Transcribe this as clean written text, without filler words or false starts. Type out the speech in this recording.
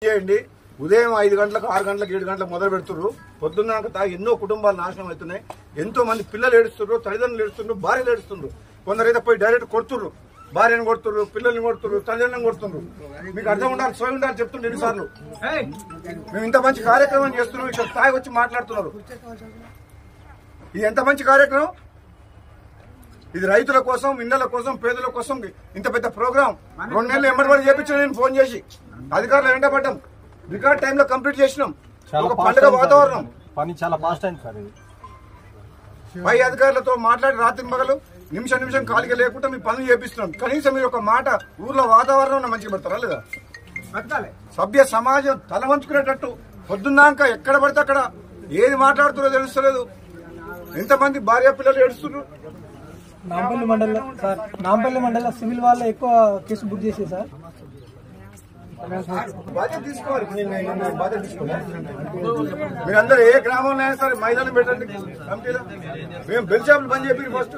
చేయండి. ఉదయం 5 గంటలకు 6 గంటలకు 7 గంటలకు మొదలు పెడుతున్నారు. పొద్దున్నాక తాగి ఎన్నో కుటుంబాలు నాశనం అవుతున్నాయి. ఎంతో మంది పిల్లలు ఏడుస్తున్నారు, తల్లిదండ్రులు ఏడుస్తున్నారు, భార్యలు ఏడుస్తున్నారు. కొందరైతే పోయి డైరెక్ట్ కొడుతున్నారు, భార్యను కొడుతున్నారు, పిల్లల్ని కొడుతున్నారు, తల్లిదండ్రులను కొడుతున్నారు. మీకు అర్థం ఉండాలి, సోయి ఉండాలి చెప్తుండే ఎన్నిసార్లు. మేము ఇంత మంచి కార్యక్రమం చేస్తున్నాం, ఇక్కడ తాగి వచ్చి మాట్లాడుతున్నారు. ఇది ఎంత మంచి కార్యక్రమం. ఇది రైతుల కోసం, ఇళ్ల కోసం, పేదల కోసం ఇంత పెద్ద ప్రోగ్రాం 2 నెలలు ఎంబడి చేపించాను నేను ఫోన్ చేసి. అధికారులు ఎండబడ్డాం, రికార్డ్ టైంలో కంప్లీట్ చేసినాం. ఒక పండుగ వాతావరణం, పని చాలా ఫాస్ట్ అయింది సార్. పై అధికారులతో మాట్లాడి రాత్రి మగలు నిమిషం ఖాళీగా లేకుండా మీ పనులు చేపిస్తున్నాం. కనీసం మీరు ఒక మాట ఊర్లో వాతావరణం మంచిగా పెడతారా లేదా? సభ్య సమాజం తల వంచుకునేటట్టు పొద్దున్నాక ఎక్కడ పడితే అక్కడ ఏది మాట్లాడుతున్నారో తెలుస్తలేదు. ఎంతమంది భార్య పిల్లలు ఏడుస్తున్నారు. నాంపల్లి మండల సివిల్ వాళ్ళ ఎక్కువ కేసు బుక్ చేసే సార్. బాధ్యత తీసుకోవాలి. బాధ్యత తీసుకోవాలి. మీరందరూ ఏ గ్రామంలో అయినా సరే మహిళలు పెట్టండి కమిటీలో. మేము బెల్ షాపులు బంద్ చెప్పి ఫస్ట్